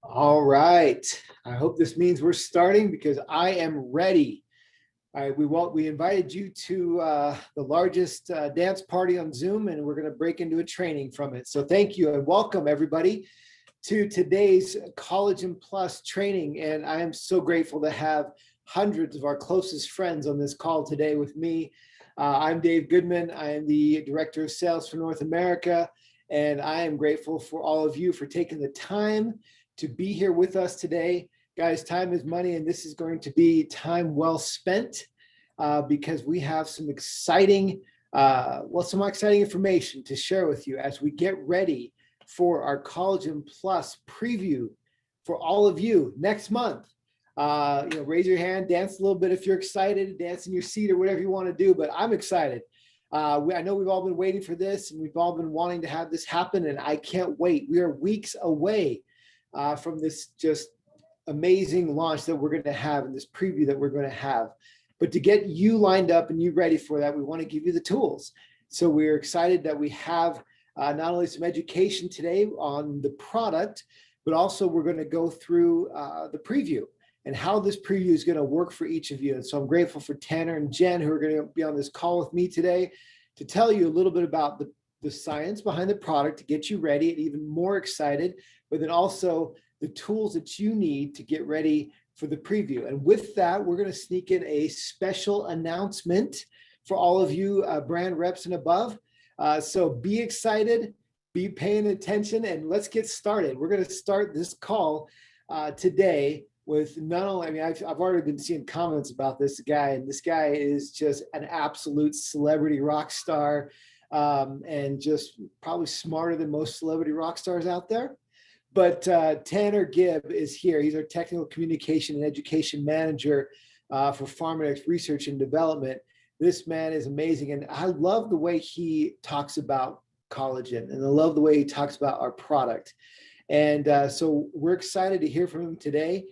All right. I hope this means we're starting because I am ready. All right, we invited you to the largest dance party on Zoom, and we're going to break into a training from it. So thank you and welcome everybody to today's Collagen Plus training. And I am so grateful to have hundreds of our closest friends on this call today with me. I'm Dave Goodman. I am the Director of Sales for North America, and I am grateful for all of you for taking the time to be here with us today. Guys, time is money, and this is going to be time well spent because we have some exciting information to share with you as we get ready for our Collagen Plus preview for all of you next month. Raise your hand, dance a little bit if you're excited, dance in your seat or whatever you want to do, but I'm excited. I know we've all been waiting for this, and we've all been wanting to have this happen, and I can't wait. We are weeks away from this just amazing launch that we're going to have, and this preview that we're going to have. But to get you lined up and you ready for that, we want to give you the tools. So we're excited that we have not only some education today on the product, but also we're going to go through the preview and how this preview is going to work for each of you. And so I'm grateful for Tanner and Jen, who are going to be on this call with me today to tell you a little bit about the science behind the product to get you ready and even more excited, but then also the tools that you need to get ready for the preview. And with that, we're going to sneak in a special announcement for all of you brand reps and above. So be excited, be paying attention, and let's get started. We're going to start this call today with not only, I've already been seeing comments about this guy, and this guy is just an absolute celebrity rock star, and just probably smarter than most celebrity rock stars out there. But Tanner Gibb is here. He's our Technical Communication and Education Manager for Pharmanex Research and Development. This man is amazing, and I love the way he talks about collagen, and I love the way he talks about our product. And so we're excited to hear from him today.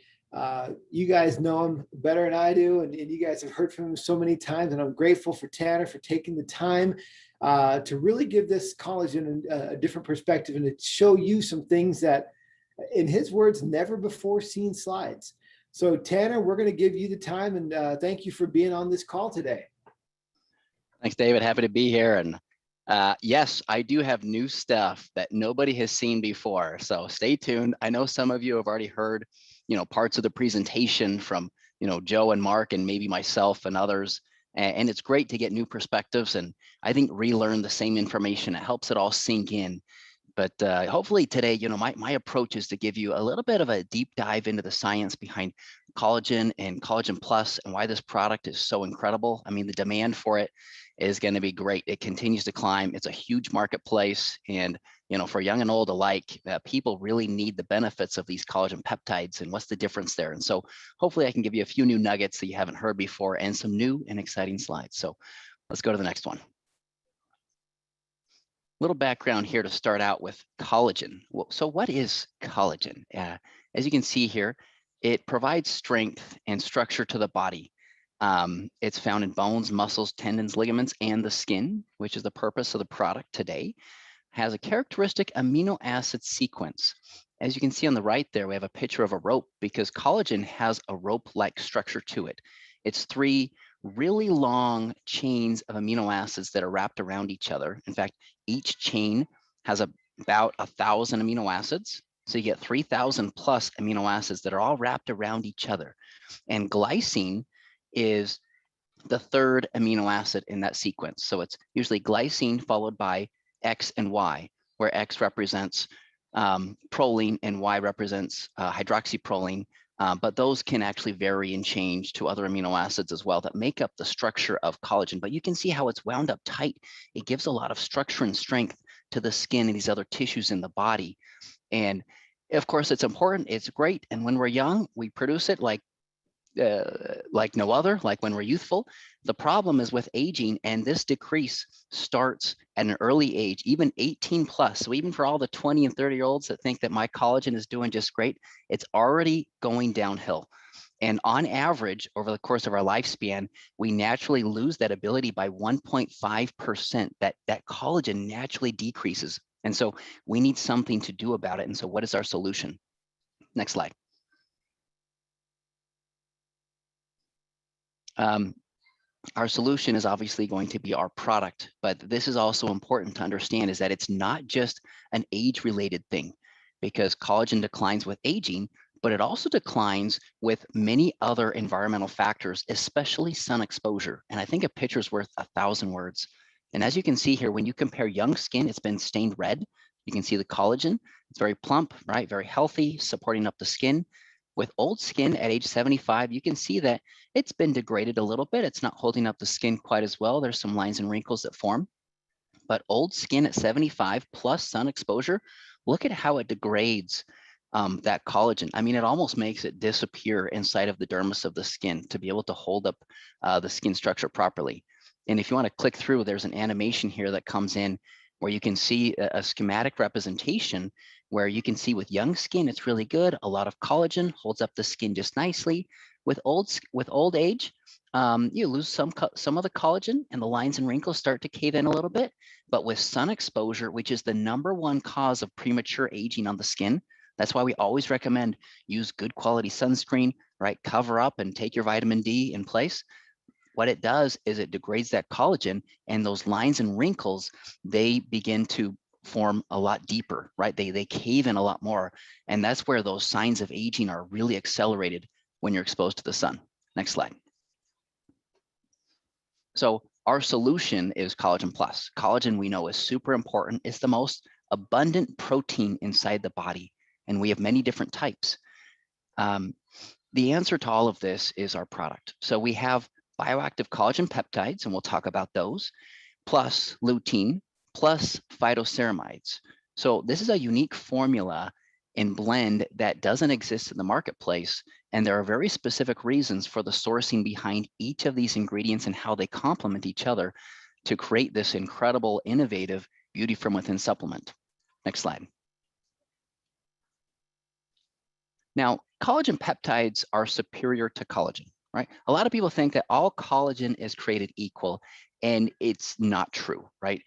You guys know him better than I do, and you guys have heard from him so many times, and I'm grateful for Tanner for taking the time to really give this collagen a different perspective and to show you some things that, in his words, never before seen slides. So Tanner, we're going to give you the time, and thank you for being on this call today. Thanks, David. Happy to be here. And yes, I do have new stuff that nobody has seen before. So stay tuned. I know some of you have already heard, parts of the presentation from, Joe and Mark and maybe myself and others. And it's great to get new perspectives and I think relearn the same information. It helps it all sink in. But hopefully today, my approach is to give you a little bit of a deep dive into the science behind collagen and Collagen Plus and why this product is so incredible. I mean, the demand for it is going to be great. It continues to climb. It's a huge marketplace. And, for young and old alike, people really need the benefits of these collagen peptides and what's the difference there. And so hopefully I can give you a few new nuggets that you haven't heard before and some new and exciting slides. So let's go to the next one. Little background here to start out with collagen. So what is collagen? As you can see here, it provides strength and structure to the body. It's found in bones, muscles, tendons, ligaments, and the skin, which is the purpose of the product today. Has a characteristic amino acid sequence. As you can see on the right there, we have a picture of a rope because collagen has a rope-like structure to it. It's 3 really long chains of amino acids that are wrapped around each other. In fact, each chain has about 1,000 amino acids. So you get 3,000 plus amino acids that are all wrapped around each other. And glycine is the 3rd amino acid in that sequence. So it's usually glycine followed by X and Y, where X represents proline and Y represents hydroxyproline. But those can actually vary and change to other amino acids as well that make up the structure of collagen. But you can see how it's wound up tight. It gives a lot of structure and strength to the skin and these other tissues in the body. And of course, it's important. It's great. And when we're young, we produce it like no other, like when we're youthful. The problem is with aging, and this decrease starts at an early age, even 18 plus. So even for all the 20 and 30-year-olds that think that my collagen is doing just great, it's already going downhill. And on average, over the course of our lifespan, we naturally lose that ability by 1.5%. That collagen naturally decreases. And so we need something to do about it. And so what is our solution? Next slide. Our solution is obviously going to be our product, but this is also important to understand is that it's not just an age-related thing, because collagen declines with aging, but it also declines with many other environmental factors, especially sun exposure. And I think a picture's worth 1,000 words. And as you can see here, when you compare young skin, it's been stained red. You can see the collagen, it's very plump, right? Very healthy, supporting up the skin. With old skin at age 75, you can see that it's been degraded a little bit. It's not holding up the skin quite as well. There's some lines and wrinkles that form. But old skin at 75 plus sun exposure, look at how it degrades that collagen. I mean, it almost makes it disappear inside of the dermis of the skin to be able to hold up the skin structure properly. And if you want to click through, there's an animation here that comes in where you can see a schematic representation where you can see with young skin, it's really good. A lot of collagen holds up the skin just nicely. With old age, you lose some of the collagen and the lines and wrinkles start to cave in a little bit. But with sun exposure, which is the #1 cause of premature aging on the skin, that's why we always recommend use good quality sunscreen, right? Cover up and take your vitamin D in place. What it does is it degrades that collagen, and those lines and wrinkles, they begin to form a lot deeper, right? They cave in a lot more. And that's where those signs of aging are really accelerated when you're exposed to the sun. Next slide. So our solution is Collagen Plus. Collagen, we know, is super important. It's the most abundant protein inside the body, and we have many different types. The answer to all of this is our product. So we have bioactive collagen peptides, and we'll talk about those, plus lutein, plus phytoceramides. So this is a unique formula and blend that doesn't exist in the marketplace. And there are very specific reasons for the sourcing behind each of these ingredients and how they complement each other to create this incredible, innovative beauty from within supplement. Next slide. Now, collagen peptides are superior to collagen, right? A lot of people think that all collagen is created equal, and it's not true, right?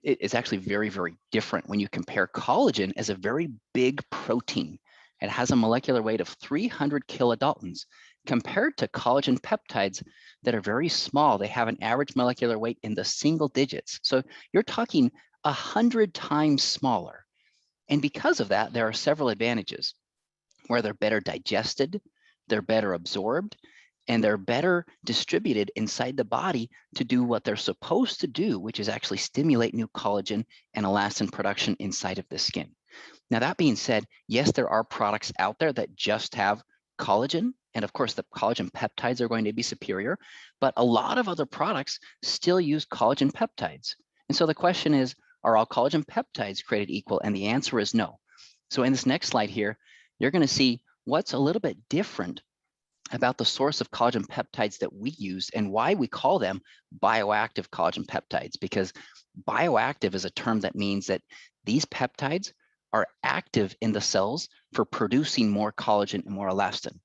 It's actually very, very different when you compare collagen as a very big protein. It has a molecular weight of 300 kilodaltons compared to collagen peptides that are very small. They have an average molecular weight in the single digits. So you're talking 100 times smaller. And because of that, there are several advantages where they're better digested, they're better absorbed, and they're better distributed inside the body to do what they're supposed to do, which is actually stimulate new collagen and elastin production inside of the skin. Now, that being said, yes, there are products out there that just have collagen, and of course, the collagen peptides are going to be superior, but a lot of other products still use collagen peptides. And so the question is, are all collagen peptides created equal? And the answer is no. So in this next slide here, you're going to see what's a little bit different about the source of collagen peptides that we use and why we call them bioactive collagen peptides, because bioactive is a term that means that these peptides are active in the cells for producing more collagen and more elastin.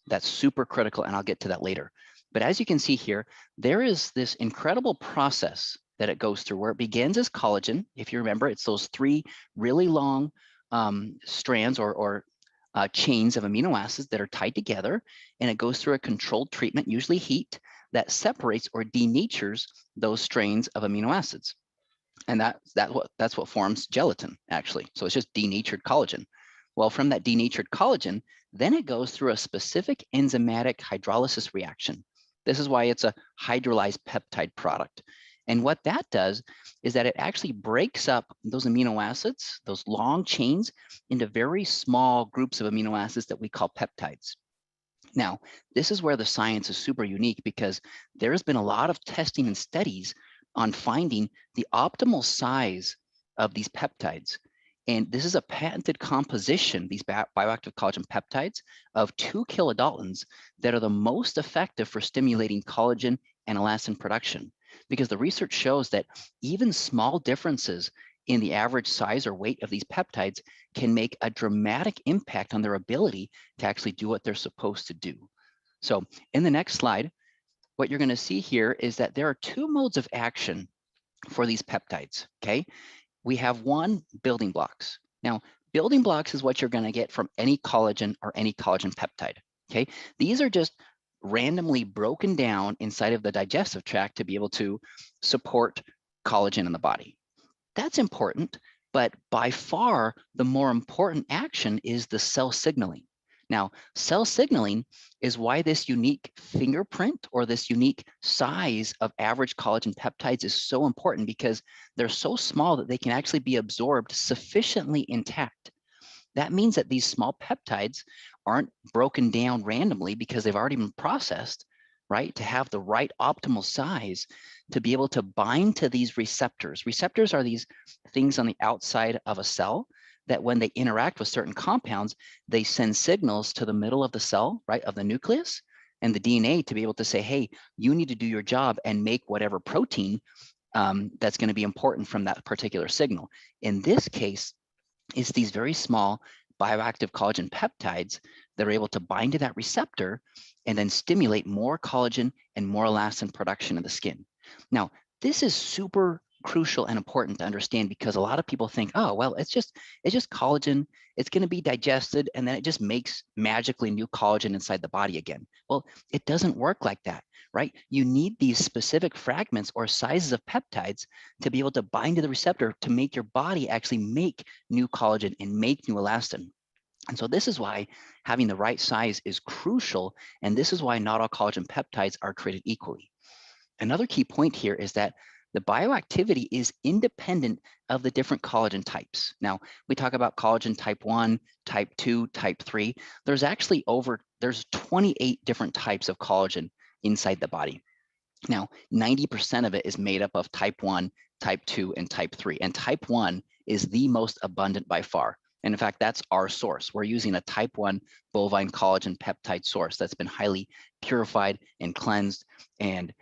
That's super critical, and I'll get to that later. But as you can see here, there is this incredible process that it goes through where it begins as collagen. If you remember, it's those 3 really long strands or chains of amino acids that are tied together, and it goes through a controlled treatment, usually heat, that separates or denatures those strains of amino acids. And that's what forms gelatin, actually. So it's just denatured collagen. Well, from that denatured collagen, then it goes through a specific enzymatic hydrolysis reaction. This is why it's a hydrolyzed peptide product. And what that does is that it actually breaks up those amino acids, those long chains, into very small groups of amino acids that we call peptides. Now, this is where the science is super unique, because there's been a lot of testing and studies on finding the optimal size of these peptides. And this is a patented composition, these bioactive collagen peptides, of 2 kilodaltons that are the most effective for stimulating collagen and elastin production. Because the research shows that even small differences in the average size or weight of these peptides can make a dramatic impact on their ability to actually do what they're supposed to do. So in the next slide, what you're going to see here is that there are 2 modes of action for these peptides, okay? We have 1, building blocks. Now, Building blocks is what you're going to get from any collagen or any collagen peptide. Okay, these are just randomly broken down inside of the digestive tract to be able to support collagen in the body. That's important, but by far the more important action is the cell signaling. Now, cell signaling is why this unique fingerprint or this unique size of average collagen peptides is so important, because they're so small that they can actually be absorbed sufficiently intact. That means that these small peptides aren't broken down randomly because they've already been processed, right? To have the right optimal size to be able to bind to these receptors. Receptors are these things on the outside of a cell that when they interact with certain compounds, they send signals to the middle of the cell, right, of the nucleus and the DNA to be able to say, hey, you need to do your job and make whatever protein that's going to be important from that particular signal. In this case, it's these very small bioactive collagen peptides that are able to bind to that receptor and then stimulate more collagen and more elastin production in the skin. Now, this is super crucial and important to understand, because a lot of people think, oh, well, it's just collagen, it's going to be digested, and then it just makes magically new collagen inside the body again. Well, it doesn't work like that, right? You need these specific fragments or sizes of peptides to be able to bind to the receptor to make your body actually make new collagen and make new elastin. And so this is why having the right size is crucial, and this is why not all collagen peptides are created equally. Another key point here is that the bioactivity is independent of the different collagen types. Now, we talk about collagen type 1, type 2, type 3. There's 28 different types of collagen inside the body. Now, 90% of it is made up of type 1, type 2, and type 3. And type 1 is the most abundant by far. And in fact, that's our source. We're using a type 1 bovine collagen peptide source that's been highly purified and cleansed and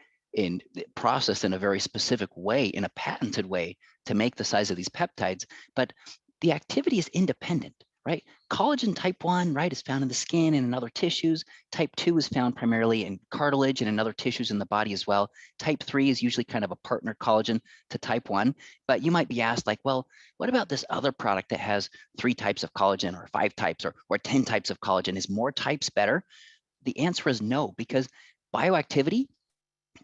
processed in a very specific way, in a patented way, to make the size of these peptides. But the activity is independent, right? Collagen type 1, right, is found in the skin and in other tissues. Type 2 is found primarily in cartilage and in other tissues in the body as well. Type 3 is usually kind of a partner collagen to type 1. But you might be asked, like, well, what about this other product that has 3 types of collagen or 5 types or 10 types of collagen? Is more types better? The answer is no, because bioactivity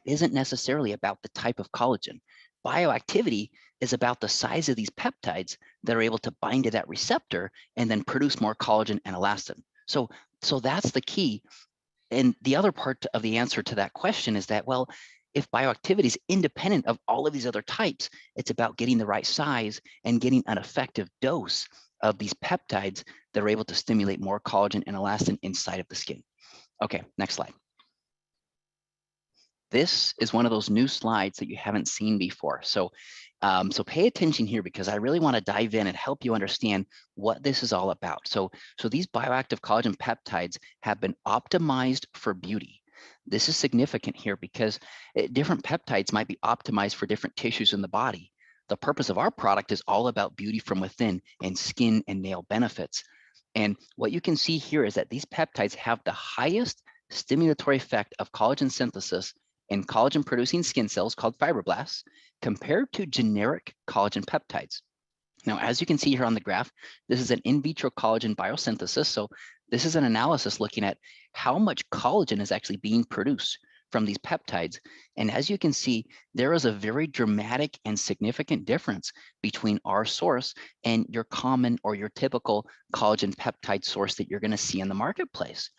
isn't necessarily about the type of collagen. Bioactivity is about the size of these peptides that are able to bind to that receptor and then produce more collagen and elastin. So that's the key. And the other part of the answer to that question is that, well, if bioactivity is independent of all of these other types, it's about getting the right size and getting an effective dose of these peptides that are able to stimulate more collagen and elastin inside of the skin. Okay, next slide. This is one of those new slides that you haven't seen before. So pay attention here, because I really want to dive in and help you understand what this is all about. So these bioactive collagen peptides have been optimized for beauty. This is significant here because different peptides might be optimized for different tissues in the body. The purpose of our product is all about beauty from within and skin and nail benefits. And what you can see here is that these peptides have the highest stimulatory effect of collagen synthesis in collagen-producing skin cells called fibroblasts compared to generic collagen peptides. Now, as you can see here on the graph, this is an in vitro collagen biosynthesis. So this is an analysis looking at how much collagen is actually being produced from these peptides. And as you can see, there is a very dramatic and significant difference between our source and your common or your typical collagen peptide source that you're going to see in the marketplace.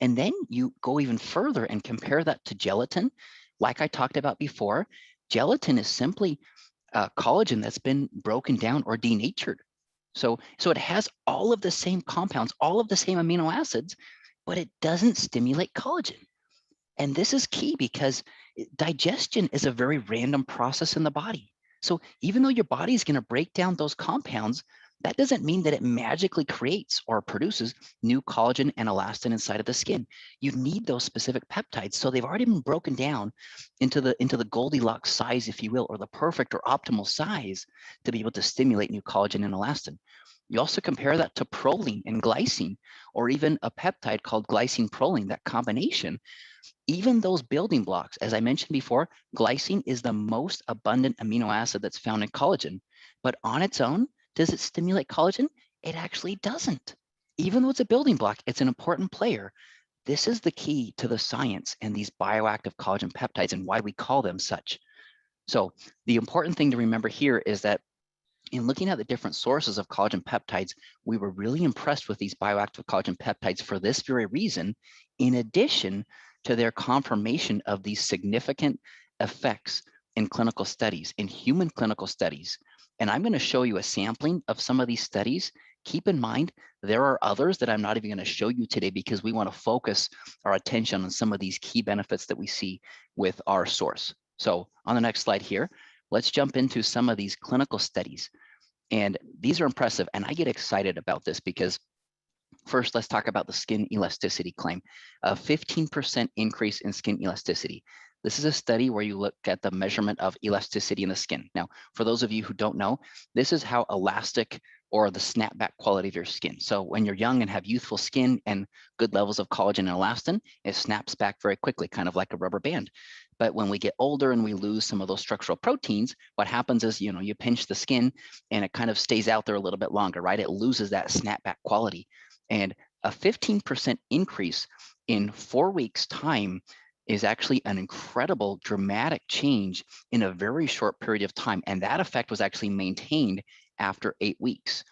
And then you go even further and compare that to gelatin. Like I talked about before, gelatin is simply collagen that's been broken down or denatured. So it has all of the same compounds, all of the same amino acids, but it doesn't stimulate collagen. And this is key because digestion is a very random process in the body. So even though your body is going to break down those compounds, that doesn't mean that it magically creates or produces new collagen and elastin inside of the skin. You need those specific peptides. So they've already been broken down into the Goldilocks size, if you will, or the perfect or optimal size to be able to stimulate new collagen and elastin. You also compare that to proline and glycine, or even a peptide called glycine proline, that combination. Even those building blocks, as I mentioned before, glycine is the most abundant amino acid that's found in collagen, but on its own, does it stimulate collagen? It actually doesn't. Even though it's a building block, it's an important player. This is the key to the science and these bioactive collagen peptides and why we call them such. So the important thing to remember here is that in looking at the different sources of collagen peptides, we were really impressed with these bioactive collagen peptides for this very reason, in addition to their confirmation of these significant effects in clinical studies, in human clinical studies. And I'm going to show you a sampling of some of these studies. Keep in mind, there are others that I'm not even going to show you today because we want to focus our attention on some of these key benefits that we see with our source. So on the next slide here, let's jump into some of these clinical studies. And these are impressive. And I get excited about this because first, let's talk about the skin elasticity claim. A 15% increase in skin elasticity. This is a study where you look at the measurement of elasticity in the skin. Now, for those of you who don't know, this is how elastic or the snapback quality of your skin. So when you're young and have youthful skin and good levels of collagen and elastin, it snaps back very quickly, kind of like a rubber band. But when we get older and we lose some of those structural proteins, what happens is, you pinch the skin and it kind of stays out there a little bit longer, right? It loses that snapback quality. And a 15% increase in 4 weeks' time is actually an incredible dramatic change in a very short period of time. And that effect was actually maintained after 8 weeks.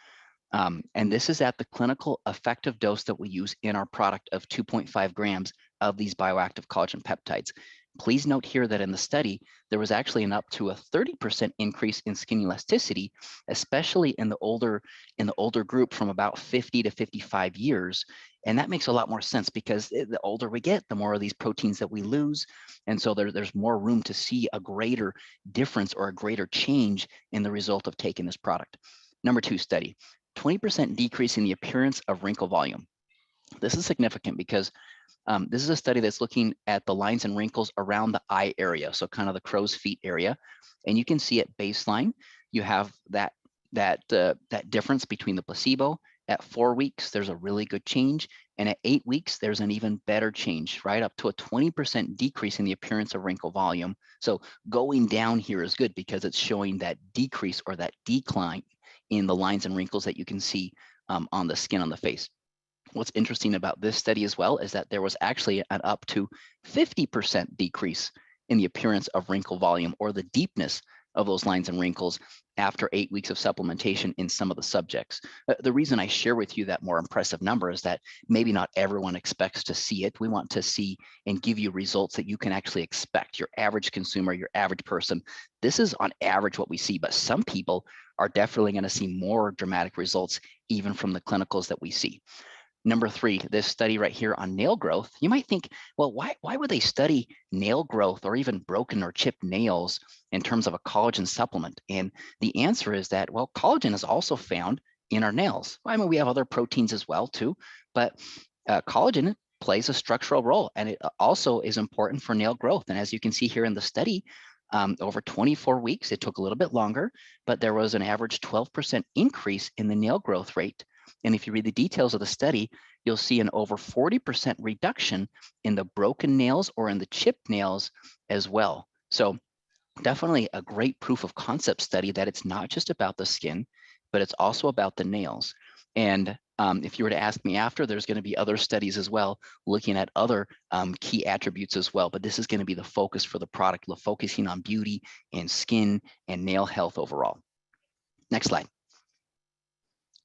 And this is at the clinical effective dose that we use in our product of 2.5 grams of these bioactive collagen peptides. Please note here that in the study, there was actually an up to a 30% increase in skin elasticity, especially in the older group from about 50 to 55 years. And that makes a lot more sense because the older we get, the more of these proteins that we lose. And so there's more room to see a greater difference or a greater change in the result of taking this product. Number 2 study, 20% decrease in the appearance of wrinkle volume. This is significant because this is a study that's looking at the lines and wrinkles around the eye area, so kind of the crow's feet area. And you can see at baseline, you have that difference between the placebo. At 4 weeks, there's a really good change. And at 8 weeks, there's an even better change, right? Up to a 20% decrease in the appearance of wrinkle volume. So going down here is good because it's showing that decrease or that decline in the lines and wrinkles that you can see on the skin on the face. What's interesting about this study as well is that there was actually an up to 50% decrease in the appearance of wrinkle volume or the deepness of those lines and wrinkles after 8 weeks of supplementation in some of the subjects. The reason I share with you that more impressive number is that maybe not everyone expects to see it. We want to see and give you results that you can actually expect. Your average consumer, your average person, this is on average what we see, but some people are definitely going to see more dramatic results even from the clinicals that we see. Number 3, this study right here on nail growth. You might think, well, why would they study nail growth or even broken or chipped nails in terms of a collagen supplement? And the answer is that, well, collagen is also found in our nails. I mean, we have other proteins as well too, but collagen plays a structural role, and it also is important for nail growth. And as you can see here in the study, over 24 weeks, it took a little bit longer, but there was an average 12% increase in the nail growth rate. And if you read the details of the study, you'll see an over 40% reduction in the broken nails or in the chipped nails as well. So definitely a great proof of concept study that it's not just about the skin, but it's also about the nails. And if you were to ask me after, there's going to be other studies as well, looking at other key attributes as well. But this is going to be the focus for the product, focusing on beauty and skin and nail health overall. Next slide.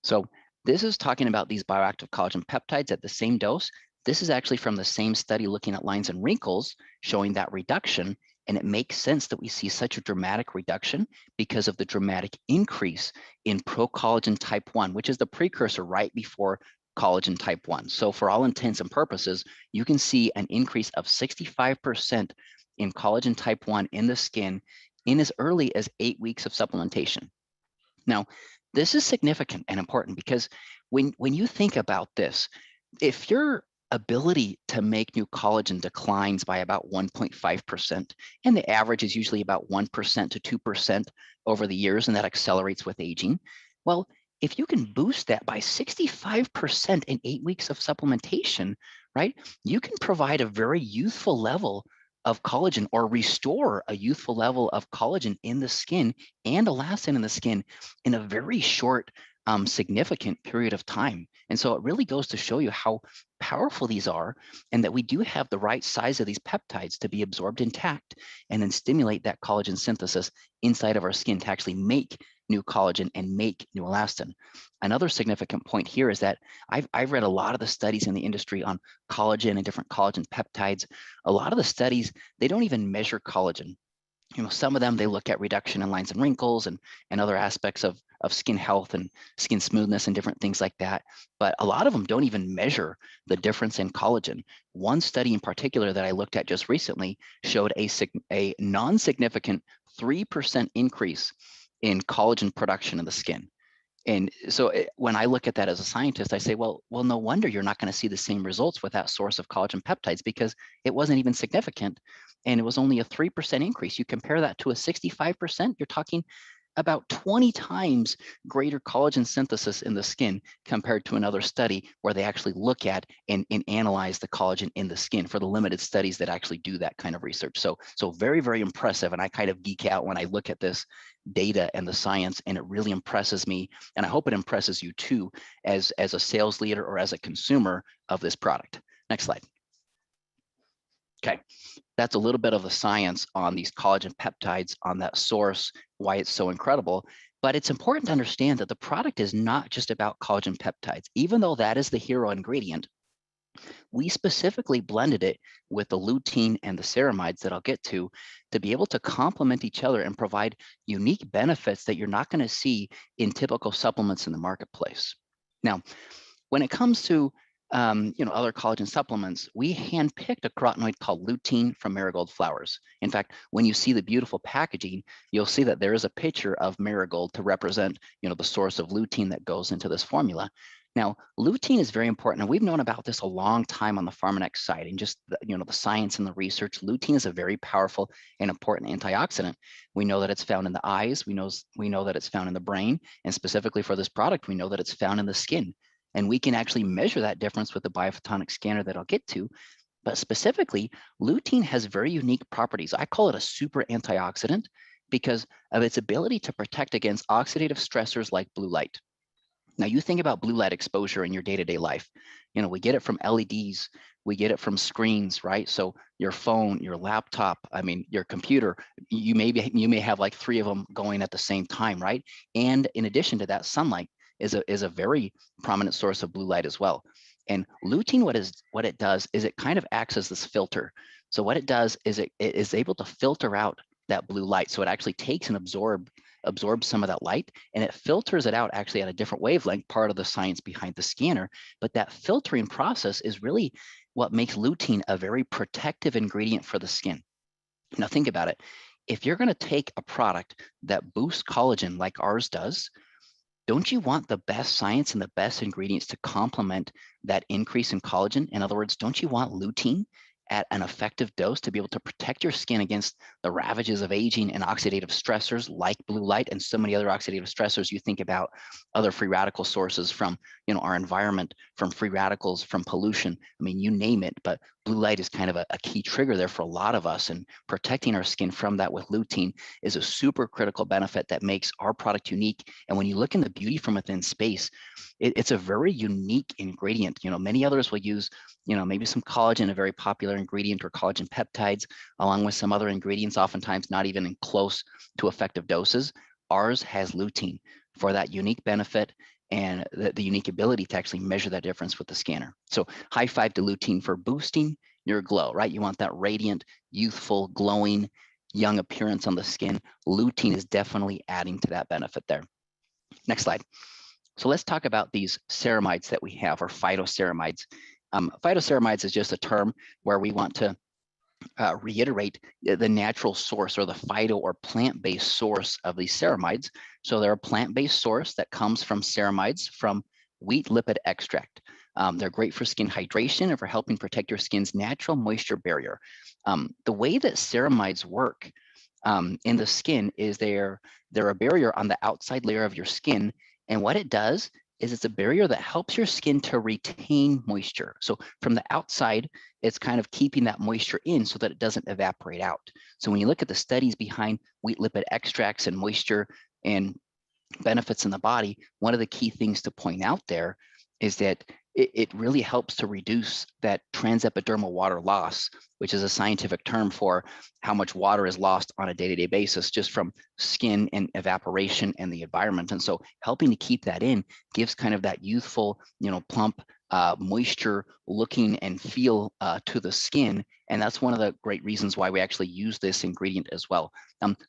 So this is talking about these bioactive collagen peptides at the same dose. This is actually from the same study looking at lines and wrinkles, showing that reduction. And it makes sense that we see such a dramatic reduction because of the dramatic increase in procollagen type 1, which is the precursor right before collagen type 1. So for all intents and purposes, you can see an increase of 65% in collagen type 1 in the skin in as early as 8 weeks of supplementation. Now, this is significant and important because when you think about this, if your ability to make new collagen declines by about 1.5%, and the average is usually about 1% to 2% over the years, and that accelerates with aging, well, if you can boost that by 65% in 8 weeks of supplementation, right, you can provide a very youthful level of collagen or restore a youthful level of collagen in the skin and elastin in the skin in a very short significant period of time. And so it really goes to show you how powerful these are, and that we do have the right size of these peptides to be absorbed intact and then stimulate that collagen synthesis inside of our skin to actually make new collagen and make new elastin. Another significant point here is that I've read a lot of the studies in the industry on collagen and different collagen peptides. A lot of the studies, they don't even measure collagen. Some of them, they look at reduction in lines and wrinkles and other aspects of skin health and skin smoothness and different things like that. But a lot of them don't even measure the difference in collagen. One study in particular that I looked at just recently showed a non-significant 3% increase in collagen production in the skin. And so when I look at that as a scientist, I say, well, no wonder you're not going to see the same results with that source of collagen peptides, because it wasn't even significant. And it was only a 3% increase. You compare that to a 65%, you're talking about 20 times greater collagen synthesis in the skin compared to another study where they actually look at and analyze the collagen in the skin, for the limited studies that actually do that kind of research. So very, very impressive. And I kind of geek out when I look at this data and the science, and it really impresses me. And I hope it impresses you too, as a sales leader or as a consumer of this product. Next slide. Okay, that's a little bit of the science on these collagen peptides, on that source, why it's so incredible. But it's important to understand that the product is not just about collagen peptides. Even though that is the hero ingredient, we specifically blended it with the lutein and the ceramides that I'll get to be able to complement each other and provide unique benefits that you're not going to see in typical supplements in the marketplace. Now, when it comes to other collagen supplements, we handpicked a carotenoid called lutein from marigold flowers. In fact, when you see the beautiful packaging, you'll see that there is a picture of marigold to represent, the source of lutein that goes into this formula. Now, lutein is very important, and we've known about this a long time on the Pharmanex side, and just the science and the research. Lutein is a very powerful and important antioxidant. We know that it's found in the eyes. We know that it's found in the brain, and specifically for this product, we know that it's found in the skin. And we can actually measure that difference with the biophotonic scanner that I'll get to. But specifically, lutein has very unique properties. I call it a super antioxidant because of its ability to protect against oxidative stressors like blue light. Now, you think about blue light exposure in your day-to-day life. We get it from LEDs, we get it from screens, right? So your phone, your laptop, your computer, you may have like 3 of them going at the same time, right? And in addition to that, sunlight is a very prominent source of blue light as well. And lutein, what it does is it kind of acts as this filter. So what it does is it is able to filter out that blue light. So it actually takes and absorbs some of that light, and it filters it out actually at a different wavelength, part of the science behind the scanner. But that filtering process is really what makes lutein a very protective ingredient for the skin. Now think about it. If you're going to take a product that boosts collagen like ours does, don't you want the best science and the best ingredients to complement that increase in collagen? In other words, don't you want lutein at an effective dose to be able to protect your skin against the ravages of aging and oxidative stressors like blue light and so many other oxidative stressors? You think about other free radical sources from our environment, from free radicals, from pollution. You name it, but blue light is kind of a key trigger there for a lot of us, and protecting our skin from that with lutein is a super critical benefit that makes our product unique. And when you look in the beauty from within space, it's a very unique ingredient. Many others will use maybe some collagen, a very popular ingredient, or collagen peptides, along with some other ingredients, oftentimes not even in close to effective doses. Ours has lutein for that unique benefit and the unique ability to actually measure that difference with the scanner. So high five to lutein for boosting your glow, right? You want that radiant, youthful, glowing, young appearance on the skin. Lutein is definitely adding to that benefit there. Next slide. So let's talk about these ceramides that we have, or phytoceramides. Phytoceramides is just a term where we want to reiterate the natural source, or the phyto or plant-based source of these ceramides. So they're a plant-based source that comes from ceramides from wheat lipid extract. They're great for skin hydration and for helping protect your skin's natural moisture barrier. The way that ceramides work in the skin is they're a barrier on the outside layer of your skin. And what it does is it's a barrier that helps your skin to retain moisture. So from the outside, it's kind of keeping that moisture in so that it doesn't evaporate out. So when you look at the studies behind wheat lipid extracts and moisture and benefits in the body, one of the key things to point out there is that it really helps to reduce that transepidermal water loss, which is a scientific term for how much water is lost on a day-to-day basis just from skin and evaporation and the environment. And so helping to keep that in gives kind of that youthful, plump, moisture looking and feel to the skin. And that's one of the great reasons why we actually use this ingredient as well.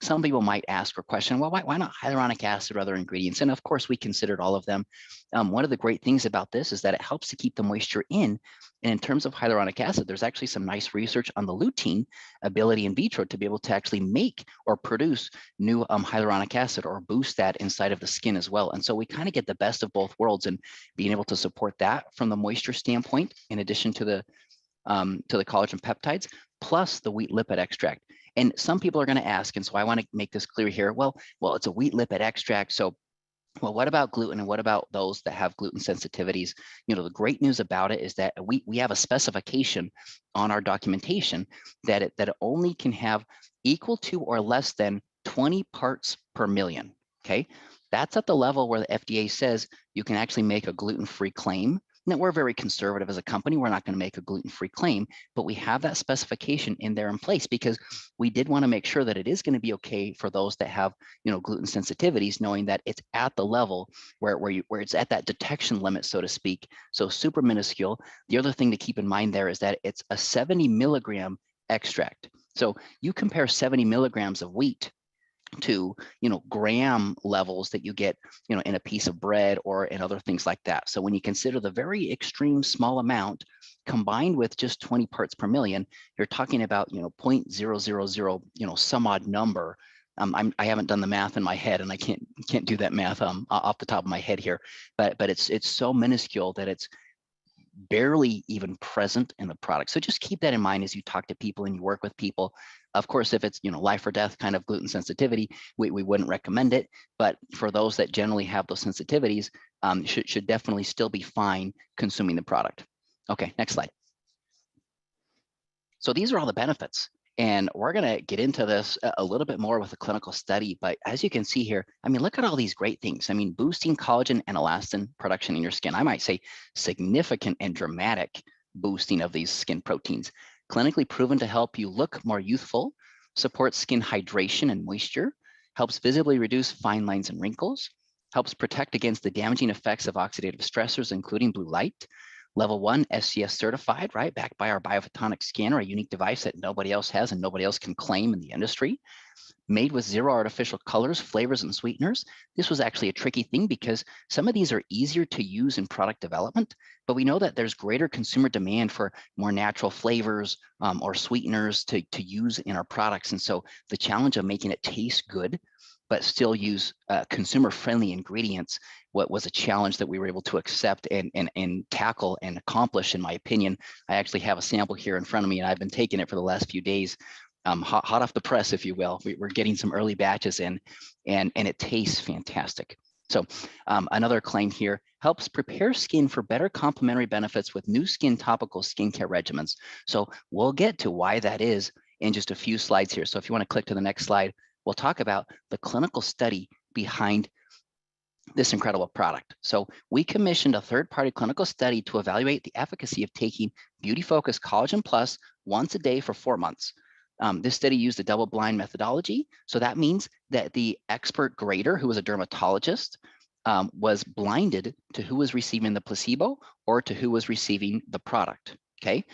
Some people might ask or question, well, why not hyaluronic acid or other ingredients? And of course, we considered all of them. One of the great things about this is that it helps to keep the moisture in. And in terms of hyaluronic acid, there's actually some nice research on the lutein ability in vitro to be able to actually make or produce new hyaluronic acid or boost that inside of the skin as well. And so we kind of get the best of both worlds and being able to support that from the moisture standpoint, in addition to the collagen peptides, plus the wheat lipid extract. And some people are going to ask, and so I want to make this clear here. Well, it's a wheat lipid extract, so well, what about gluten and what about those that have gluten sensitivities? The great news about it is that we have a specification on our documentation that it only can have equal to or less than 20 parts per million, okay? That's at the level where the FDA says you can actually make a gluten-free claim. Now, we're very conservative as a company. We're not going to make a gluten-free claim, but we have that specification in there in place because we did want to make sure that it is going to be okay for those that have, gluten sensitivities, knowing that it's at the level where it's at that detection limit, so to speak. So super minuscule. The other thing to keep in mind there is that it's a 70 milligram extract. So you compare 70 milligrams of wheat to gram levels that you get in a piece of bread or in other things like that. So when you consider the very extreme small amount combined with just 20 parts per million, you're talking about 0.000 some odd number. I haven't done the math in my head, and I can't do that math off the top of my head here, but it's so minuscule that it's barely even present in the product. So just keep that in mind as you talk to people and you work with people. Of course, if it's life or death kind of gluten sensitivity, we wouldn't recommend it. But for those that generally have those sensitivities, should definitely still be fine consuming the product. Okay, next slide. So these are all the benefits. And we're going to get into this a little bit more with a clinical study. But as you can see here, look at all these great things. Boosting collagen and elastin production in your skin. I might say significant and dramatic boosting of these skin proteins. Clinically proven to help you look more youthful, supports skin hydration and moisture, helps visibly reduce fine lines and wrinkles, helps protect against the damaging effects of oxidative stressors, including blue light. Level 1 SCS certified, right? Backed by our biophotonic scanner, a unique device that nobody else has and nobody else can claim in the industry. Made with zero artificial colors, flavors, and sweeteners. This was actually a tricky thing because some of these are easier to use in product development, but we know that there's greater consumer demand for more natural flavors or sweeteners to use in our products. And so the challenge of making it taste good, but still use consumer-friendly ingredients, what was a challenge that we were able to accept and tackle and accomplish, in my opinion. I actually have a sample here in front of me, and I've been taking it for the last few days, hot off the press, if you will. We're getting some early batches in, and it tastes fantastic. So another claim here, helps prepare skin for better complementary benefits with new skin topical skincare regimens. So we'll get to why that is in just a few slides here. So if you want to click to the next slide, we'll talk about the clinical study behind this incredible product. So we commissioned a third-party clinical study to evaluate the efficacy of taking Beauty Focus Collagen Plus once a day for 4 months. This study used a double-blind methodology. So that means that the expert grader, who was a dermatologist, was blinded to who was receiving the placebo or to who was receiving the product, okay?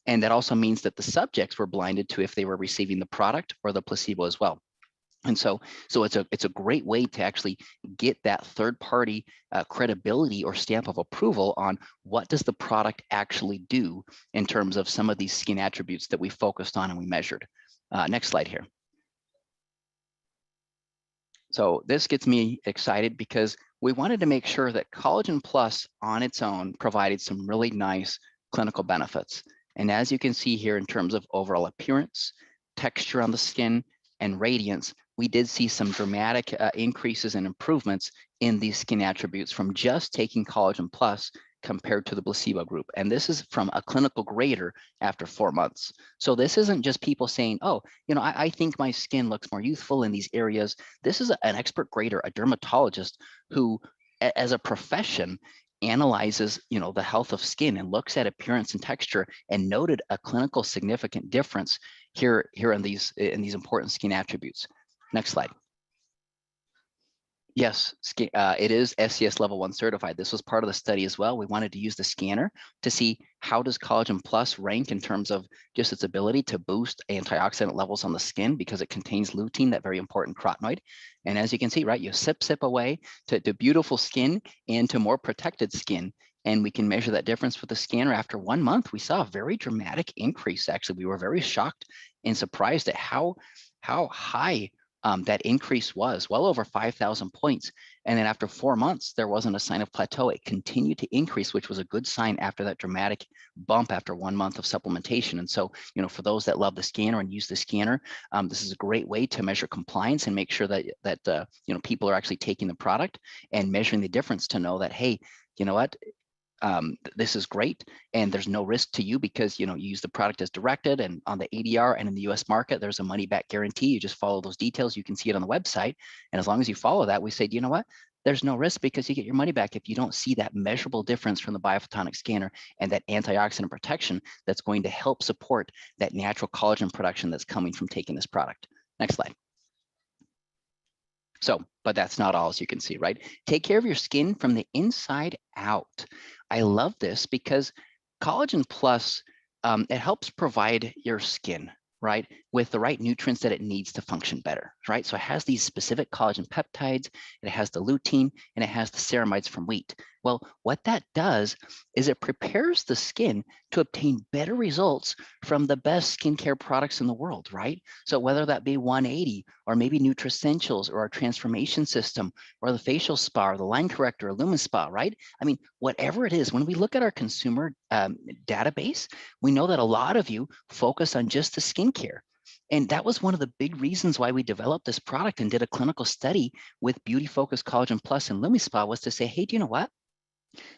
And that also means that the subjects were blinded to if they were receiving the product or the placebo as well. And so it's a great way to actually get that third party credibility or stamp of approval on what does the product actually do in terms of some of these skin attributes that we focused on and we measured. Next slide here. So this gets me excited because we wanted to make sure that Collagen Plus on its own provided some really nice clinical benefits. And as you can see here in terms of overall appearance, texture on the skin, and radiance, we did see some dramatic increases and improvements in these skin attributes from just taking Collagen Plus compared to the placebo group. And this is from a clinical grader after 4 months. So this isn't just people saying, oh, I think my skin looks more youthful in these areas. This is an expert grader, a dermatologist who, as a profession, analyzes, the health of skin and looks at appearance and texture, and noted a clinical significant difference here in these important skin attributes. Next slide. Yes, it is SCS level 1 certified. This was part of the study as well. We wanted to use the scanner to see how does Collagen Plus rank in terms of just its ability to boost antioxidant levels on the skin, because it contains lutein, that very important carotenoid. And as you can see, right, you sip away to beautiful skin and to more protected skin. And we can measure that difference with the scanner. After 1 month, we saw a very dramatic increase. Actually, we were very shocked and surprised at how high that increase was, well over 5,000 points. And then after 4 months, there wasn't a sign of plateau. It continued to increase, which was a good sign after that dramatic bump after 1 month of supplementation. And so, for those that love the scanner and use the scanner, this is a great way to measure compliance and make sure that people are actually taking the product and measuring the difference to know that, hey, you know what? This is great, and there's no risk to you because you use the product as directed, and on the ADR and in the US market, there's a money back guarantee. You just follow those details. You can see it on the website. And as long as you follow that, we say, you know what? There's no risk because you get your money back if you don't see that measurable difference from the biophotonic scanner and that antioxidant protection that's going to help support that natural collagen production that's coming from taking this product. Next slide. So, but that's not all, as you can see, right? Take care of your skin from the inside out. I love this because Collagen Plus, it helps provide your skin, right, with the right nutrients that it needs to function better, right? So it has these specific collagen peptides, it has the lutein, and it has the ceramides from wheat. Well, what that does is it prepares the skin to obtain better results from the best skincare products in the world, right? So whether that be 180 or maybe Nutricentials or our transformation system or the facial spa or the line corrector or lumen spa, right? I mean, whatever it is, when we look at our consumer database, we know that a lot of you focus on just the skincare. And that was one of the big reasons why we developed this product and did a clinical study with Beauty Focus Collagen Plus and LumiSpa, was to say, hey, do you know what?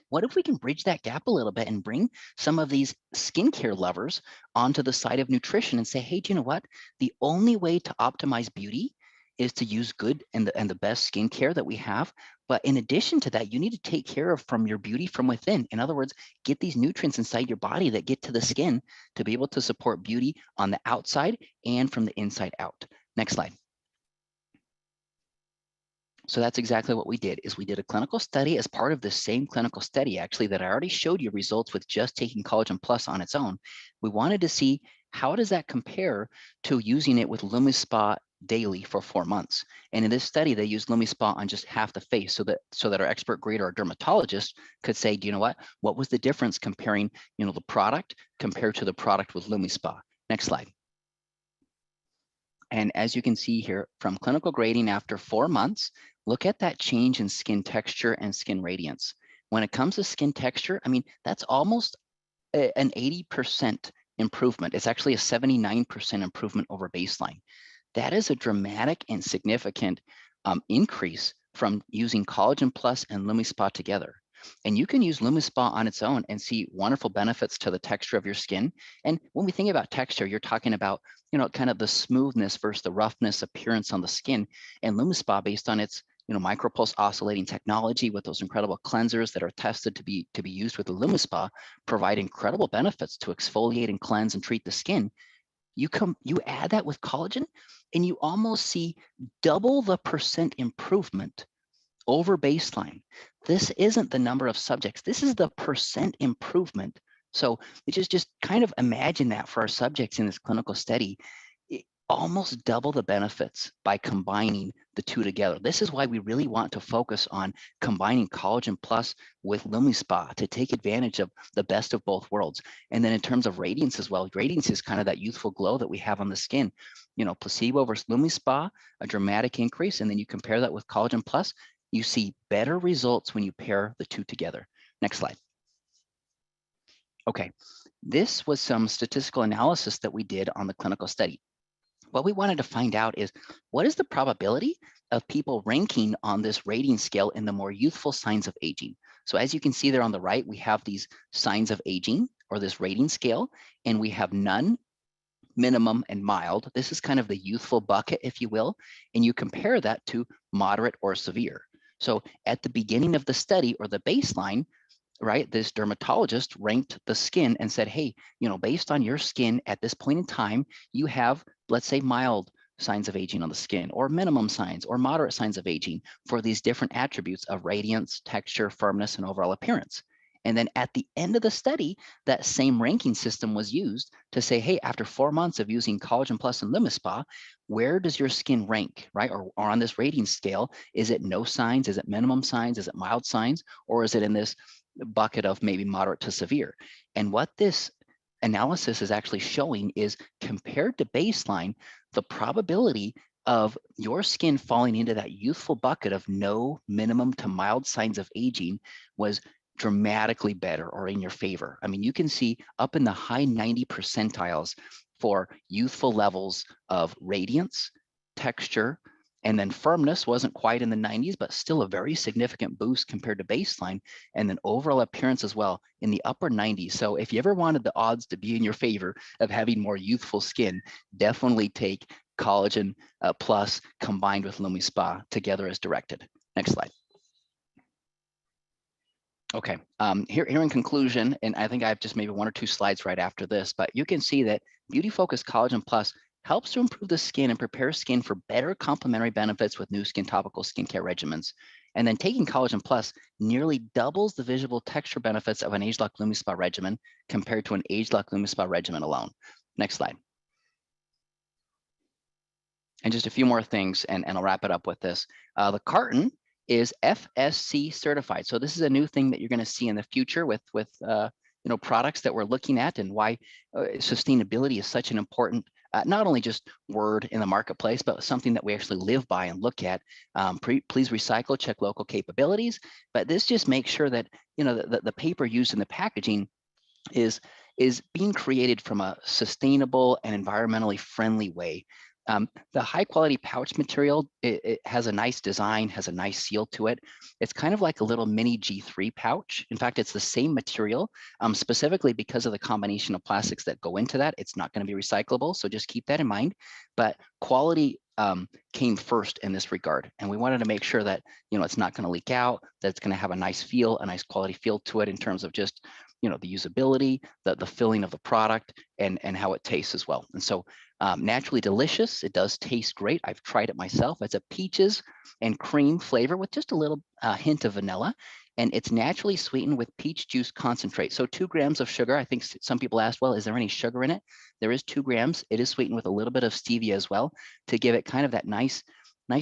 What if we can bridge that gap a little bit and bring some of these skincare lovers onto the side of nutrition and say, hey, do you know what? The only way to optimize beauty is to use good and the best skincare that we have. But in addition to that, you need to take care of from your beauty from within. In other words, get these nutrients inside your body that get to the skin to be able to support beauty on the outside and from the inside out. Next slide. So that's exactly what we did, is we did a clinical study as part of the same clinical study, actually, that I already showed you results with just taking Collagen Plus on its own. We wanted to see how does that compare to using it with LumiSpa daily for 4 months. And in this study, they used LumiSpa on just half the face so that our expert grader, our dermatologist, could say, do you know what was the difference comparing, the product compared to the product with LumiSpa? Next slide. And as you can see here, from clinical grading after 4 months, look at that change in skin texture and skin radiance. When it comes to skin texture, I mean, that's almost an 80% improvement. It's actually a 79% improvement over baseline. That is a dramatic and significant increase from using Collagen Plus and LumiSpa together. And you can use LumiSpa on its own and see wonderful benefits to the texture of your skin. And when we think about texture, you're talking about, kind of the smoothness versus the roughness appearance on the skin. And LumiSpa, based on its, micropulse oscillating technology with those incredible cleansers that are tested to be used with the LumiSpa, provide incredible benefits to exfoliate and cleanse and treat the skin. You add that with collagen, and you almost see double the percent improvement over baseline. This isn't the number of subjects. This is the percent improvement. So just kind of imagine that for our subjects in this clinical study, almost double the benefits by combining the two together. This is why we really want to focus on combining Collagen Plus with LumiSpa to take advantage of the best of both worlds. And then in terms of radiance as well, radiance is kind of that youthful glow that we have on the skin. Placebo versus LumiSpa, a dramatic increase. And then you compare that with Collagen Plus, you see better results when you pair the two together. Next slide. Okay, this was some statistical analysis that we did on the clinical study. What we wanted to find out is, what is the probability of people ranking on this rating scale in the more youthful signs of aging? So as you can see there on the right, we have these signs of aging, or this rating scale, and we have none, minimum, and mild. This is kind of the youthful bucket, if you will, and you compare that to moderate or severe. So at the beginning of the study, or the baseline, right, this dermatologist ranked the skin and said, hey, based on your skin at this point in time, you have, let's say, mild signs of aging on the skin, or minimum signs, or moderate signs of aging, for these different attributes of radiance, texture, firmness, and overall appearance. And then at the end of the study, that same ranking system was used to say, hey, after 4 months of using Collagen Plus and LumiSpa, where does your skin rank, right? Or on this rating scale, is it no signs? Is it minimum signs? Is it mild signs? Or is it in this bucket of maybe moderate to severe? And what this analysis is actually showing is, compared to baseline, the probability of your skin falling into that youthful bucket of no, minimum to mild signs of aging was dramatically better, or in your favor. I mean, you can see up in the high 90 percentiles for youthful levels of radiance, texture, and then firmness. Wasn't quite in the 90s, but still a very significant boost compared to baseline. And then overall appearance as well in the upper 90s. So if you ever wanted the odds to be in your favor of having more youthful skin, definitely take Collagen Plus combined with LumiSpa together as directed. Next slide. Okay, here in conclusion, and I think I have just maybe 1 or 2 slides right after this, but you can see that Beauty Focus Collagen Plus helps to improve the skin and prepare skin for better complementary benefits with Nu Skin topical skincare regimens. And then taking Collagen Plus nearly doubles the visual texture benefits of an age-lock LumiSpa regimen compared to an age-lock LumiSpa regimen alone. Next slide. And just a few more things, and I'll wrap it up with this. The carton is FSC certified. So this is a new thing that you're going to see in the future with products that we're looking at, and why sustainability is such an important, not only just word in the marketplace, but something that we actually live by and look at. Please recycle, check local capabilities. But this just makes sure that the paper used in the packaging is being created from a sustainable and environmentally friendly way. The high quality pouch material, it has a nice design, has a nice seal to it. It's kind of like a little mini G3 pouch. In fact, it's the same material, specifically because of the combination of plastics that go into that. It's not going to be recyclable, so just keep that in mind. But quality came first in this regard, and we wanted to make sure that it's not going to leak out, that it's going to have a nice feel, a nice quality feel to it in terms of just the usability, the feeling of the product, and how it tastes as well. And so naturally delicious. It does taste great. I've tried it myself. It's a peaches and cream flavor with just a little hint of vanilla, and it's naturally sweetened with peach juice concentrate. So 2 grams of sugar. I think some people asked, well, is there any sugar in it? There is 2 grams. It is sweetened with a little bit of stevia as well, to give it kind of that nice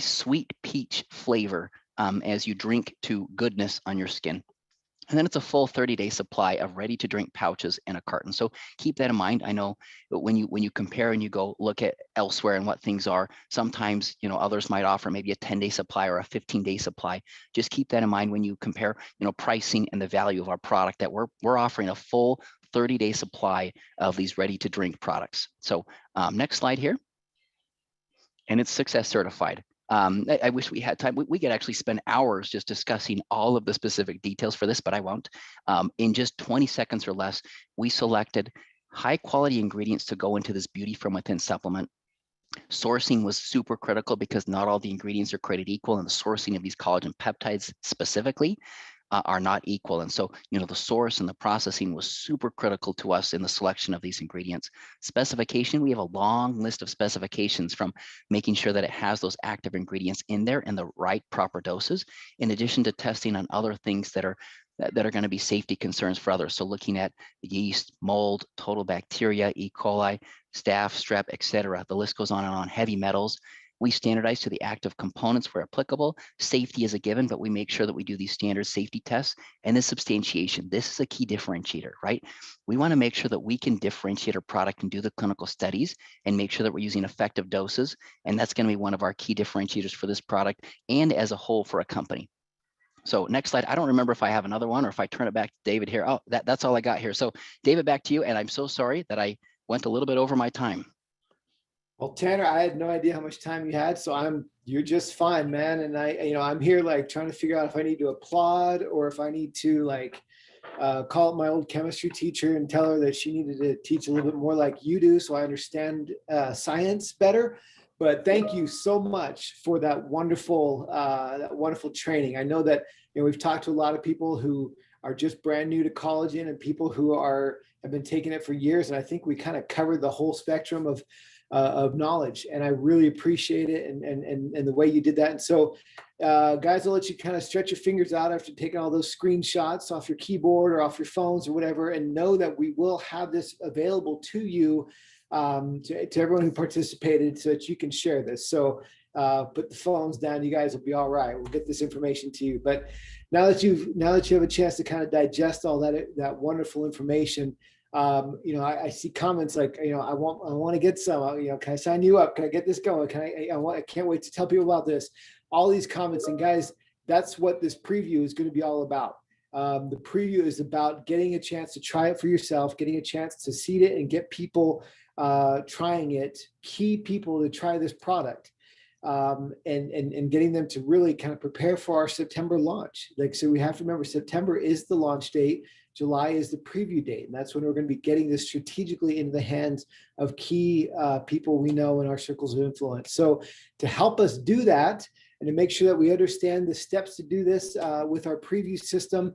sweet peach flavor as you drink to goodness on your skin. And then it's a full 30-day supply of ready-to-drink pouches in a carton. So keep that in mind. I know when you compare and you go look at elsewhere and what things are, sometimes others might offer maybe a 10-day supply or a 15-day supply. Just keep that in mind when you compare pricing and the value of our product, that we're offering a full 30-day supply of these ready-to-drink products. So next slide here. And it's success certified. I wish we had time. We could actually spend hours just discussing all of the specific details for this, but I won't. In just 20 seconds or less, we selected high quality ingredients to go into this Beauty From Within supplement. Sourcing was super critical because not all the ingredients are created equal, and the sourcing of these collagen peptides specifically are not equal. And so, the source and the processing was super critical to us in the selection of these ingredients. Specification, we have a long list of specifications, from making sure that it has those active ingredients in there in the right proper doses, in addition to testing on other things that are going to be safety concerns for others. So looking at yeast, mold, total bacteria, E. coli, staph, strep, etc. The list goes on and on. Heavy metals. We standardize to the active components where applicable. Safety is a given, but we make sure that we do these standard safety tests. And the substantiation, this is a key differentiator, right? We want to make sure that we can differentiate our product and do the clinical studies and make sure that we're using effective doses. And that's going to be one of our key differentiators for this product and as a whole for a company. So next slide. I don't remember if I have another one or if I turn it back to David here. Oh, that's all I got here. So David, back to you. And I'm so sorry that I went a little bit over my time. Well, Tanner, I had no idea how much time you had, so you're just fine, man. And I'm here like trying to figure out if I need to applaud or if I need to like call up my old chemistry teacher and tell her that she needed to teach a little bit more like you do, so I understand science better. But thank you so much for that wonderful training. I know that we've talked to a lot of people who are just brand new to collagen and people who have been taking it for years, and I think we kind of covered the whole spectrum of knowledge, and I really appreciate it and the way you did that. And so, guys, I'll let you kind of stretch your fingers out after taking all those screenshots off your keyboard or off your phones or whatever, and know that we will have this available to you, to everyone who participated, so that you can share this. So put the phones down, you guys will be all right. We'll get this information to you. But now that you have a chance to kind of digest all that wonderful information, I see comments like, I want to get some, can I sign you up? Can I get this going? I can't wait to tell people about this. All these comments, and guys, that's what this preview is going to be all about. The preview is about getting a chance to try it for yourself, getting a chance to seed it and get people trying it, key people to try this product. And getting them to really kind of prepare for our September launch. So we have to remember, September is the launch date. July is the preview date. And that's when we're going to be getting this strategically into the hands of key people we know in our circles of influence. So to help us do that, and to make sure that we understand the steps to do this with our preview system,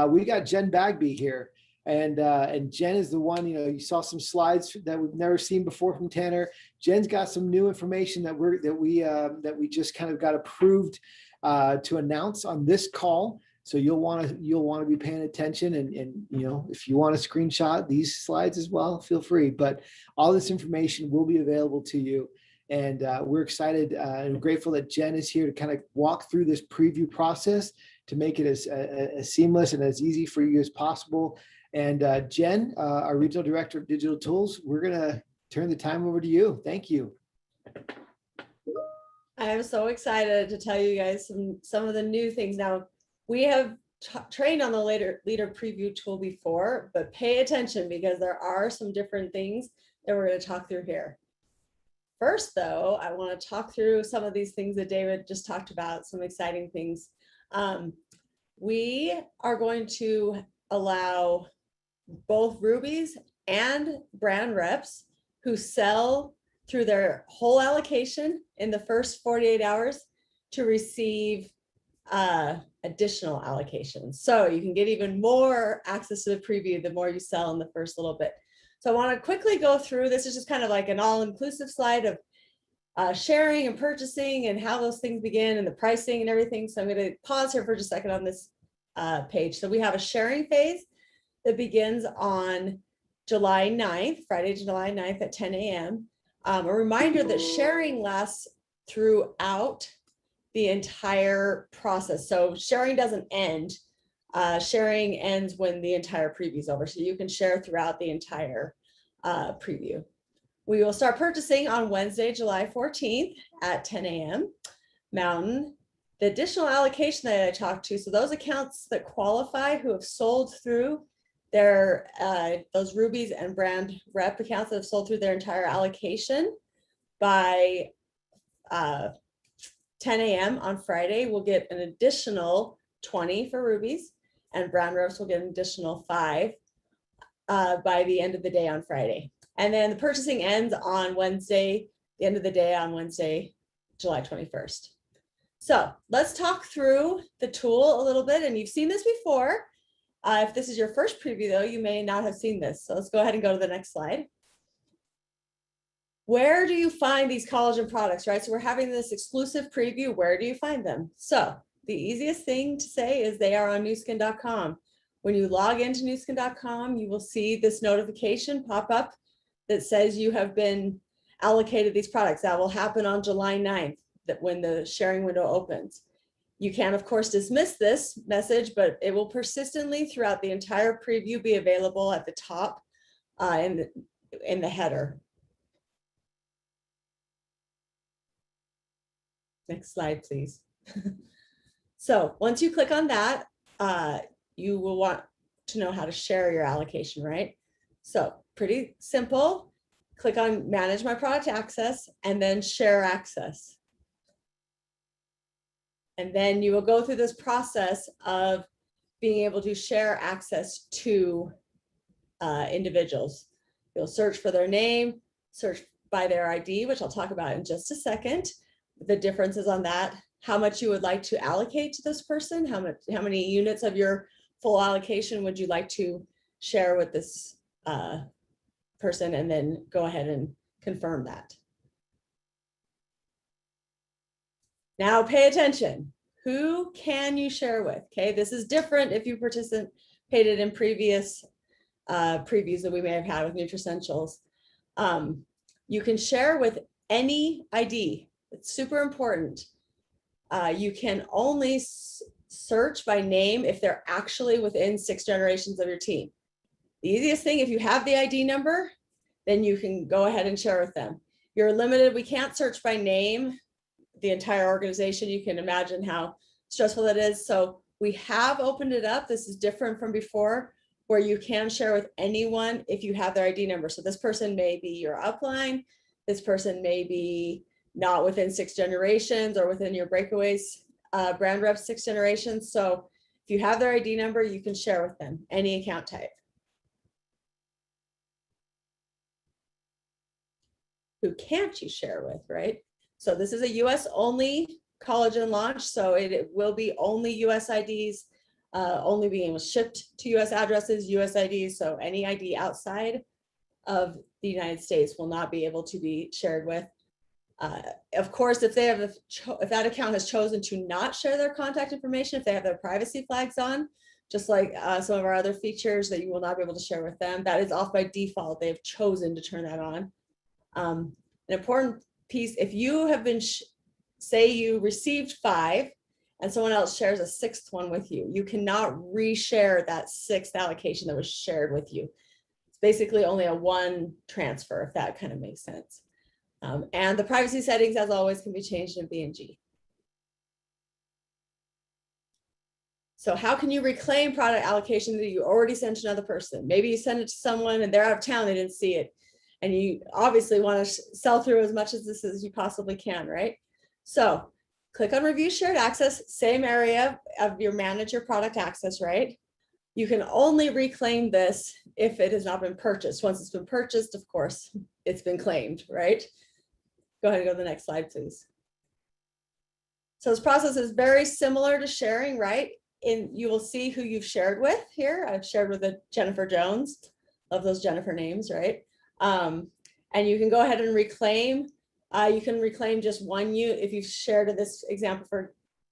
we got Jen Bagby here. And Jen is the one, you saw some slides that we've never seen before from Tanner. Jen's got some new information that we just kind of got approved to announce on this call. So you'll want to be paying attention, and if you want to screenshot these slides as well, feel free. But all this information will be available to you. And we're excited and grateful that Jen is here to kind of walk through this preview process to make it as seamless and as easy for you as possible. And Jen, our Regional Director of Digital Tools, we're going to turn the time over to you. Thank you. I'm so excited to tell you guys some of the new things. Now, we have trained on the leader preview tool before, but pay attention because there are some different things that we're going to talk through here. First, though, I want to talk through some of these things that David just talked about, some exciting things. We are going to allow both Rubies and brand reps who sell through their whole allocation in the first 48 hours to receive additional allocations. So you can get even more access to the preview the more you sell in the first little bit. So I want to quickly go through, this is just kind of like an all-inclusive slide of sharing and purchasing and how those things begin and the pricing and everything. So I'm going to pause here for just a second on this page. So we have a sharing phase that begins on July 9th, Friday, July 9th at 10 a.m. A reminder that sharing lasts throughout the entire process. So sharing doesn't end. Sharing ends when the entire preview is over. So you can share throughout the entire preview. We will start purchasing on Wednesday, July 14th at 10 a.m. Mountain. The additional allocation that I talked to, so those accounts that qualify who have sold through their, those Rubies and brand rep accounts that have sold through their entire allocation by 10 a.m. on Friday, will get an additional 20 for Rubies, and brand reps will get an additional 5 by the end of the day on Friday. And then the purchasing ends on Wednesday, the end of the day on Wednesday, July 21st. So let's talk through the tool a little bit. And you've seen this before. If this is your first preview, though, you may not have seen this. So let's go ahead and go to the next slide. Where do you find these collagen products, right? So we're having this exclusive preview. Where do you find them? So the easiest thing to say is they are on newskin.com. When you log into newskin.com, you will see this notification pop up that says you have been allocated these products. That will happen on July 9th, that when the sharing window opens. You can, of course, dismiss this message, but it will persistently throughout the entire preview be available at the top in the header. Next slide, please. So once you click on that, you will want to know how to share your allocation, right? So pretty simple. click on manage my product access and then share access. And then you will go through this process of being able to share access to individuals. You'll search for their name, search by their ID, which I'll talk about in just a second. The differences on that, how much you would like to allocate to this person, how many units of your full allocation would you like to share with this person, and then go ahead and confirm that. Now pay attention. Who can you share with? Okay, this is different if you participated in previous previews that we may have had with Nutricentials. You can share with any ID. It's super important. You can only search by name if they're actually within 6 generations of your team. The easiest thing, if you have the ID number, then you can go ahead and share with them. You're limited. We can't search by name the entire organization. You can imagine how stressful that is. So we have opened it up. This is different from before, where you can share with anyone if you have their ID number. So this person may be your upline. This person may be not within 6 generations or within your breakaways brand rep 6 generations. So if you have their ID number, you can share with them any account type. Who can't you share with, right? So this is a US only collagen launch. So it will be only US IDs, only being shipped to US addresses, US IDs. So any ID outside of the United States will not be able to be shared with. Of course, if they have if that account has chosen to not share their contact information, if they have their privacy flags on, just like some of our other features that you will not be able to share with them, that is off by default. They've chosen to turn that on. An important piece, if you have been, say you received 5 and someone else shares a 6th one with you, you cannot reshare that 6th allocation that was shared with you. It's basically only a one transfer, if that kind of makes sense. And the privacy settings, as always, can be changed in BNG. So how can you reclaim product allocation that you already sent to another person? Maybe you send it to someone and they're out of town, they didn't see it. And you obviously want to sell through as much of this as you possibly can, right? So click on review shared access, same area of your manager product access, right? You can only reclaim this if it has not been purchased. Once it's been purchased, of course, it's been claimed, right? Go ahead and go to the next slide, please. So this process is very similar to sharing, right? You will see who you've shared with here. I've shared with a Jennifer Jones. Love those Jennifer names, right? And you can go ahead and reclaim. You can reclaim just one unit. If you've shared in this example,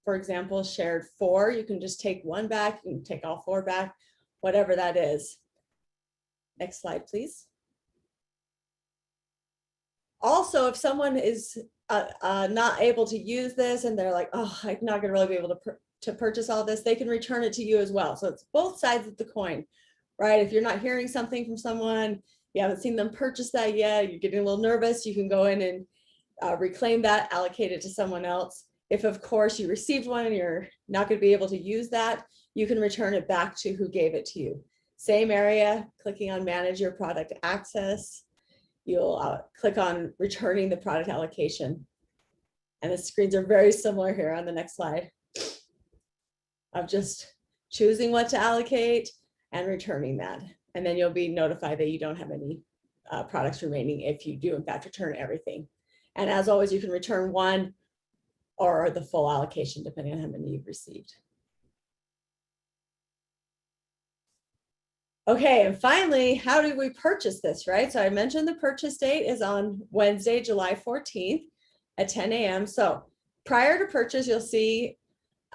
for example, shared 4, you can just take 1 back. You can take all 4 back, whatever that is. Next slide, please. Also, if someone is not able to use this and they're like, oh, I'm not going to really be able to purchase all this, they can return it to you as well. So it's both sides of the coin, right? If you're not hearing something from someone, you haven't seen them purchase that yet, you're getting a little nervous, you can go in and reclaim that, allocate it to someone else. If, of course, you received one and you're not going to be able to use that, you can return it back to who gave it to you. Same area, clicking on manage your product access. You'll click on returning the product allocation. And the screens are very similar here on the next slide of just choosing what to allocate and returning that. And then you'll be notified that you don't have any products remaining if you do in fact return everything. And as always, you can return 1 or the full allocation depending on how many you've received. Okay, and finally, how do we purchase this, right? So I mentioned the purchase date is on Wednesday, July 14th at 10 a.m. So prior to purchase, you'll see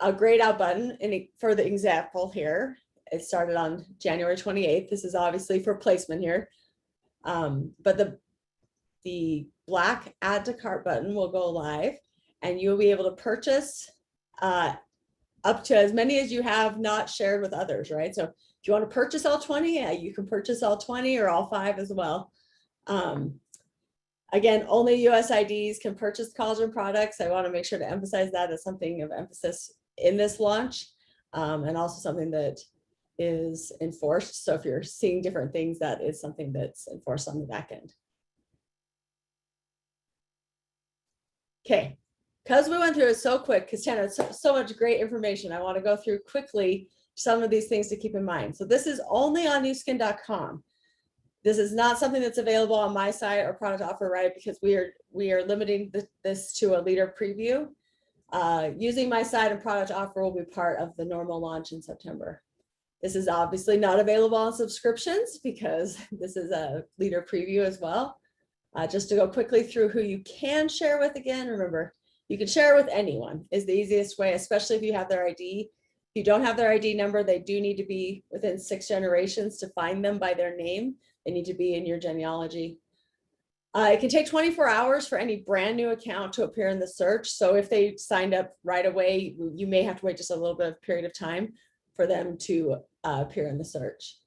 a grayed out button. And for the example here, it started on January 28th. This is obviously for placement here. But the black add to cart button will go live and you'll be able to purchase up to as many as you have not shared with others, right? So if you want to purchase all 20, yeah, you can purchase all 20 or all 5 as well. Again, only US IDs can purchase collagen products. I want to make sure to emphasize that as something of emphasis in this launch, and also something that is enforced. So if you're seeing different things, that is something that's enforced on the back end. Okay, because we went through it so quick, because Tanner, so much great information. I want to go through quickly some of these things to keep in mind. So this is only on newskin.com. This is not something that's available on my site or product offer, right? Because we are limiting this to a leader preview. Using my site and product offer will be part of the normal launch in September. This is obviously not available on subscriptions because this is a leader preview as well. Just to go quickly through who you can share with again, remember, you can share with anyone is the easiest way, especially if you have their ID. If you don't have their ID number, they do need to be within 6 generations to find them by their name. They need to be in your genealogy. It can take 24 hours for any brand new account to appear in the search. So if they signed up right away, you may have to wait just a little bit of period of time for them to appear in the search.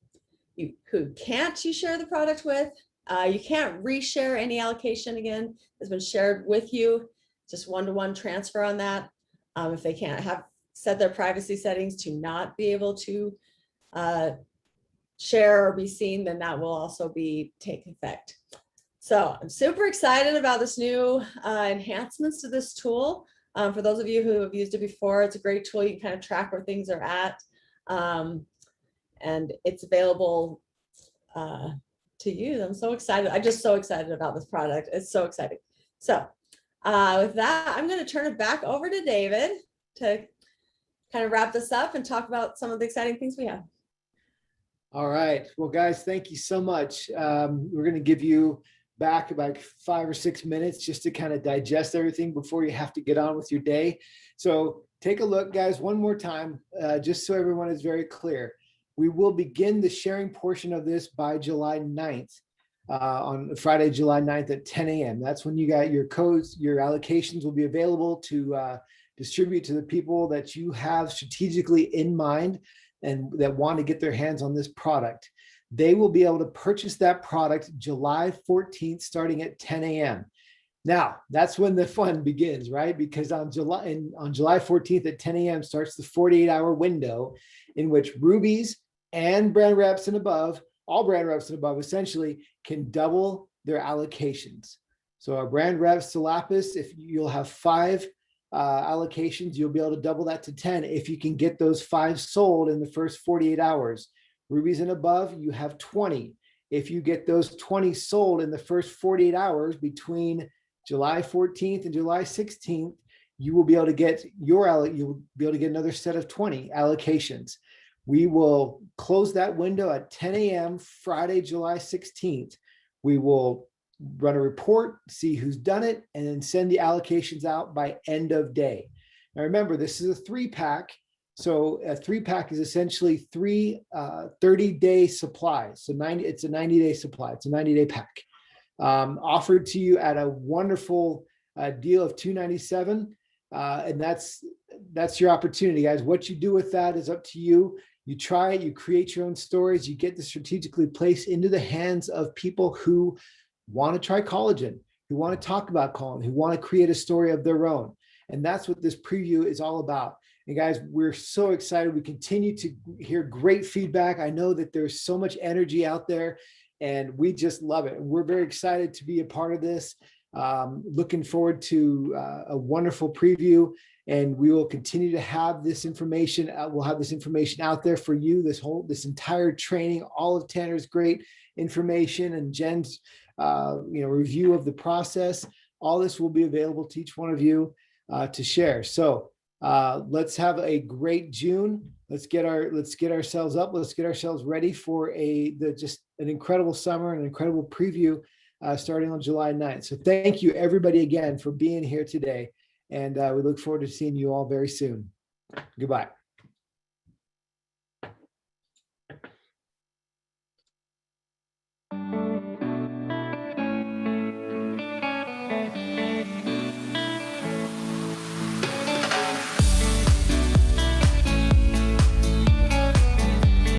Who can't you share the product with? You can't reshare any allocation again. It's been shared with you, just one-to-one transfer on that. If they can't have set their privacy settings to not be able to share or be seen, then that will also take effect. So I'm super excited about this new enhancements to this tool. For those of you who have used it before, it's a great tool. You can kind of track where things are at. And it's available to use. I'm so excited. I'm just so excited about this product. It's so exciting. So with that, I'm going to turn it back over to David to kind of wrap this up and talk about some of the exciting things we have. All right. Well, guys, thank you so much. We're going to give you back about 5 or 6 minutes just to kind of digest everything before you have to get on with your day. So take a look, guys, one more time, just so everyone is very clear. We will begin the sharing portion of this by July 9th, on Friday, July 9th at 10 a.m. That's when you got your codes, your allocations will be available to distribute to the people that you have strategically in mind and that want to get their hands on this product. They will be able to purchase that product July 14th, starting at 10 a.m. Now, that's when the fun begins, right? Because on July 14th at 10 a.m. starts the 48-hour window in which rubies and brand reps and above, all brand reps and above, essentially can double their allocations. So our brand reps to Lapis, if you'll have 5 allocations, you'll be able to double that to 10 if you can get those 5 sold in the first 48 hours. Rubies and above, you have 20. If you get those 20 sold in the first 48 hours between July 14th and July 16th, you will be able to get you'll be able to get another set of 20 allocations. We will close that window at 10 a.m. Friday, July 16th. We will run a report, see who's done it, and then send the allocations out by end of day. Now remember, this is a 3-pack. So a 3-pack is essentially 3 30-day supplies. So it's a 90-day supply. It's a 90-day pack. Offered to you at a wonderful deal of $297. And that's your opportunity, guys. What you do with that is up to you. You try it, you create your own stories, you get this strategically placed into the hands of people who want to try collagen, who want to talk about collagen, who want to create a story of their own. And that's what this preview is all about. And guys, we're so excited. We continue to hear great feedback. I know that there's so much energy out there and we just love it. And we're very excited to be a part of this. Looking forward to a wonderful preview, and we will continue to have this information. We'll have this information out there for you, this entire training, all of Tanner's great information and Jen's review of the process. All this will be available to each one of you to share. So let's have a great June. Let's get ourselves up. Let's get ourselves ready for just an incredible summer, an incredible preview starting on July 9th. So thank you everybody again for being here today. And we look forward to seeing you all very soon. Goodbye.